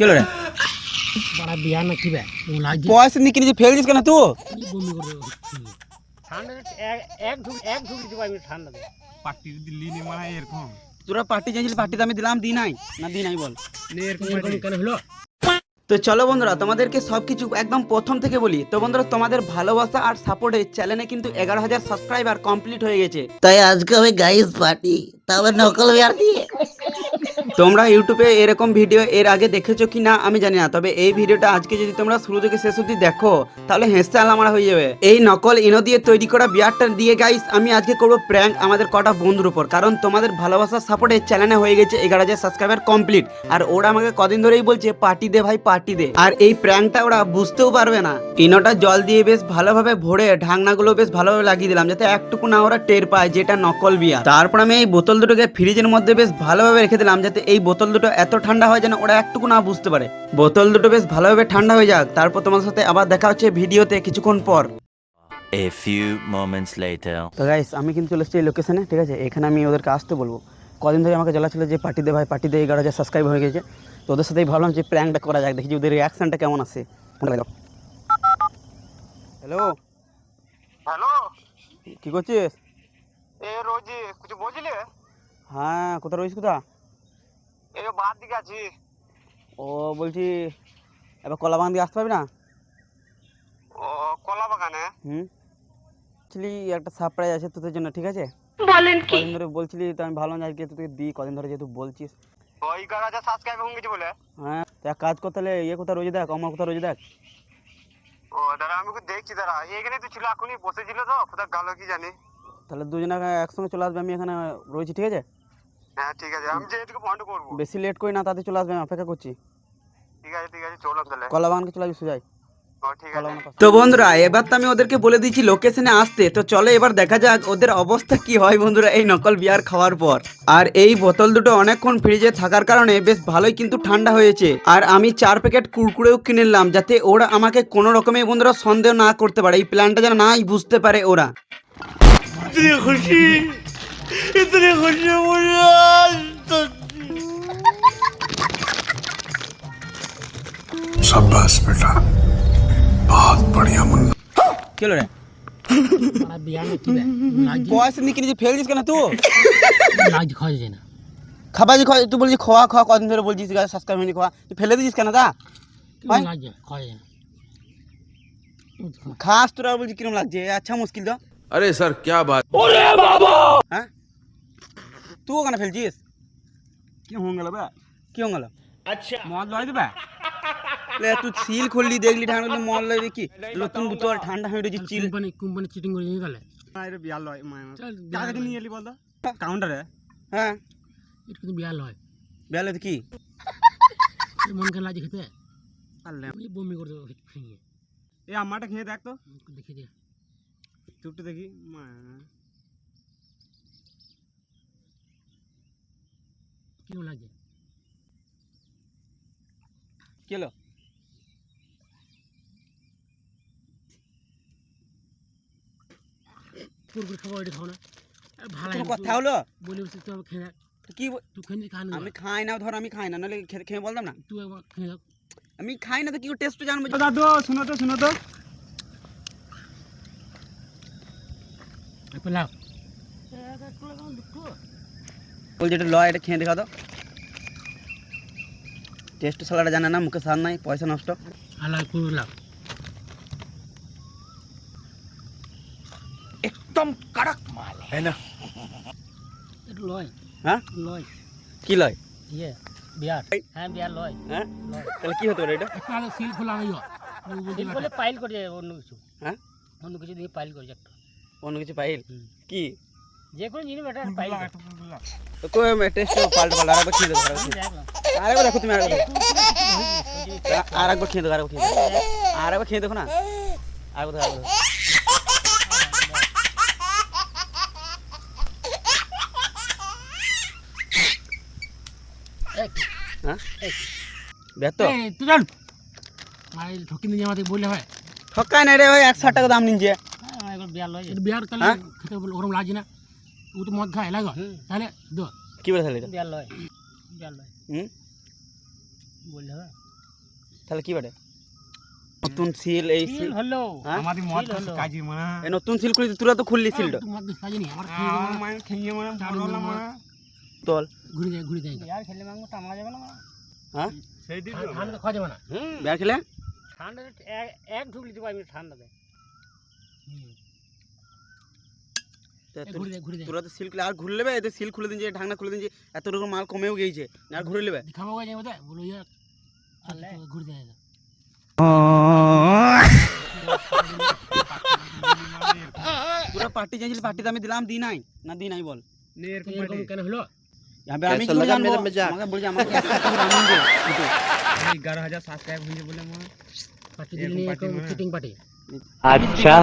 কি হলো রে? बड़ा बिया ना की बे लाज পয়সা নিয়ে কিনে ফেল দিস কেন তুই? বমি করে ঠান্ডা এক ঢুক দিতে পারবি ঠান্ডা দে পার্টি দিল্লি নে মানে এরকম তোরা পার্টি চাইছিলি, পার্টি তো আমি দিলাম, দি নাই না দি নাই বল। এরকম কেন হলো তো চলো বন্ধুরা, তোমাদেরকে সবকিছু একদম প্রথম থেকে বলি। তো বন্ধুরা, তোমাদের ভালোবাসা আর সাপোর্টে চ্যানেলে কিন্তু 11,000 সাবস্ক্রাইবার কমপ্লিট হয়ে গেছে। তাই আজকে হবে গাইস পার্টি, তবে নকল বিয়ার দিয়ে। তোমরা ইউটিউবে এরকম ভিডিও এর আগে দেখেছো কি না আমি জানি না, তবে এই ভিডিওটা আজকে যদি তোমরা শুরু থেকে শেষ অবধি দেখো তাহলে হেসে আলামারা হয়ে যাবে। এই নকল ইনো দিয়ে তৈরি করা বিয়ারটা দিয়ে গাইস আমি আজকে করবো প্র্যাঙ্ক আমাদের কটা বন্ধুর উপর, কারণ তোমাদের ভালোবাসার সাপোর্টে চ্যানেলে হয়ে গেছে 11,000 সাবস্ক্রাইবার কমপ্লিট। আর ওরা আমাকে কদিন ধরেই বলছে পার্টি দে ভাই পার্টি দে, আর এই প্র্যাঙ্কটা ওরা বুঝতেও পারবে না। ইনোটা জল দিয়ে বেশ ভালোভাবে ভরে ঢাকনাগুলো বেশ ভালোভাবে লাগিয়ে দিলাম যাতে একটুকু না ওরা টের পায় যেটা নকল বিয়ার। তারপর আমি এই বোতল দুটোকে ফ্রিজের মধ্যে বেশ ভালোভাবে রেখে দিলাম যাতে এই বোতল দুটো এত ঠান্ডা হয় যেন ওরা একটুকু না বুঝতে পারে। বোতল দুটো বেশ ভালোভাবে ঠান্ডা হয়ে যাক, তারপর তোমার সাথে আবার দেখা হচ্ছে ভিডিওতে কিছুক্ষণ পর। A few moments later. তো গাইস আমি কিন্তু চলে এসেছি এই লোকেশনে, ঠিক আছে? এখানে আমি ওদেরকে আসতে বলবো। কদিন ধরে আমাকে জ্বালা ছিল যে পার্টি দে ভাই পার্টি দে, 11,000 সাবস্ক্রাইব হয়ে গেছে। তো ওদের সাথেই ভাবলাম যে প্র্যাঙ্কটা করা যাক, দেখি যে ওদের রিয়াকশনটা কেমন আসে। হ্যালো হ্যালো, কি করছিস? এ রোজি কিছু বুঝলি? হ্যাঁ, কোথায় রয়েছিস? কোথা? এই বাদ দিকে আছি। ও বলছি এবার কলাবাগান দিয়ে আসতে পারবি না? ও কলা বাগানে? অ্যাকচুয়ালি একটা সারপ্রাইজ আছে তোদের জন্য, ঠিক আছে? বলেন কি? কদিন ধরে বলছিলি তো আমি ভাবলাম যে আজকে তোকে দিই, কদিন ধরে যেহেতু বলছিস। ওই 11,000 সাবস্ক্রাইব হয়ে গেছে বলে। হ্যাঁ, তো এক কাজ করতে হলে ইয়ে কোথায় রোজ দেখ, আমার কোথায় রোজ দেখ। ও দাঁড়া আমি ওকে দেখছি, দাঁড়া এইখানে তো ছিল, এখনই বসেছিল তো, কোথায় গেল কি জানি। তাহলে দুজনে একসঙ্গে চলে আসবে, আমি এখানে রয়েছি, ঠিক আছে? হ্যাঁ ঠিক আছে, আমি যে এদিকে ফোন করবো। বেশি লেট করি না, তাতে চলে আসবে, আমি অপেক্ষা করছি। ঠিক আছে চললাম তাহলে। কলাবাগানকে চলে আসবি সোজাই। ও ঠিক আছে। তো বন্ধুরা এবার তো আমি ওদেরকে বলে দিয়েছি লোকেশনে আসতে, তো চলো এবার দেখা যাক ওদের অবস্থা কি হয় বন্ধুরা এই নকল বিয়ার খাওয়ার পর। আর এই বোতল দুটো অনেকক্ষণ ফ্রিজে থাকার কারণে বেশ ভালোই কিন্তু ঠান্ডা হয়েছে। আর আমি 4 প্যাকেট কুরকুরেও কিনে নিলাম যাতে ওরা আমাকে কোনো রকমে বন্ধুরা সন্দেহ না করতে পারে, এই প্ল্যানটা যেন নাই বুঝতে পারে ওরা। शाबाश बेटा, बहुत बढ़िया मुन्ना। কি হলো রে? बड़ा बिया ना की बे लाज পয়সা নিয়ে কিনে ফেল দিস কেন তুই? लाज खाए जाए ना খাবার যে তুই বলছিস খোয়া খোয়া, কদিন ধরে বলছিস সাবস্ক্রাইব হয়নি খোয়া, তুই ফেলে দিস কেন? দা ভাই लाज खाए जाए খাস তোরা বলছিস কিরম লাগছে? আচ্ছা মুশকিল তো। अरे सर क्या बात। হ্যাঁ তুই ওখানে ফেলছিস? কি হয়ে গেল বে? কি হয়ে গেল? আচ্ছা মদ লয় দিবে তুই সিল খুললি দেখলি ঠান্ডা মল লাগে কি নতুন বোতল ঠান্ডা হয়ে রয়েছে চিল। কোম্পানি চিটিং করে নিয়ে গেলে আরে বিয়ার লয় চল কাকে নিয়ে এলি বল তো কাউন্টারে হ্যাঁ এটা কিন্তু বিয়া লয় বেলে তো কি মন কেন লাজ খেতে আল্লাহ আমি বমি করে দেবো ফিঙে এই আমারটা খেয়ে দেখ তো দেখি দে চুপটা দেখি কিরম লাগে কি হলো? কুরকুর খাবো এটা খাও না ভালো কোনো কথা হলো? বলে বসে তুই আমার খেয়ে তো কি তুই খেয়ে খা না আমি খাই না, ধর আমি খাই না, নাহলে খেয়ে বলতাম না তুই একবার খেয়ে আমি খাই না, তো কি টেস্ট জানবো? দাদু শুনো তো পেলাও বলছি এটা লয়, এটা খেয়ে দেখা দাও। টেস্ট সালাটা জানে না, মুখে স্বাদ নাই, পয়সা নষ্ট। আলাই কুরলাম एकदम कड़क माल है ना। এটা লয় হ্যাঁ লয় কি লয়? ইয়ে বিয়ার হ্যাঁ বিয়ার লয় হ্যাঁ তাহলে কি হতে পারে এটা? তাহলে সিল খোলা নাই সিল খোলে পাইল করে অন্য কিছু হ্যাঁ অন্য কিছু দিয়ে পাইল করে একটা অন্য কিছু পাইল কি? যে কোনো জিনিস এটা পাইল তো কই টেস্ট পাল্টা পাল্টা আরেকবার খেয়ে দেবো, আরেকবার দেখো তুমি, আরেকবার খেয়ে দেবো, আরেকবার খেয়ে দেখো না, আরেকবার দেখো। হ্যাঁ বেত তুই জান মাই ঠকি নিয়ে আমাদের বললে হয় ঠকাই নাই রে ভাই, 160 টাকা দাম নিচ্ছে। একবার বিয়ার লয় বিয়ার তাহলে খেতে ওরকম লাগে না, ও তো মদ খায় লাগো তাহলে দো কি বলে তাহলে এটা? বিয়ার লয় বললে হবে তাহলে কি বাটে? নতুন সিল, এই সিল হলো হ্যাঁ? আমাদের মদ কাজী মানা এই নতুন সিল খুলি তোরা তো খুললি সিলটা তোমার দেশ কাজে নেই আমার আমার মায়ের খেয়ে মানা বড়লা মানা তোল ঘুরে যায় আর খেলে মাংস টামা যাবে না হ্যাঁ সেই দিন ঠান্ডা খাওয়া যাবে না বিয়ার খেলে ঠান্ডা এক ঢুকলি তো পাবি ঠান্ডাতে ঘুরে যায় তোরা তো সিল খুলে আর ঘুরে নেবে, এদের সিল খুলে দিন যে ঢাকনা খুলে দিন যে এত রকম মাল কমেও গিয়েছে আর ঘুরে নেবে। খাবো যাবে ওটা বলো ইয়ার ঘুরে যায় তোরা পার্টি চাইছিলি, পার্টিতে আমি দিলাম, দি নাই না দি নাই বল। নে এরকম এরকম কেন হলো আমি কি জানবো? আমাকে বলছি আমাকে রামুন দে 11,000 সাবস্ক্রাইব হয়েছে বলে মা পার্টি দিলে এরকম চিটিং পার্টি আচ্ছা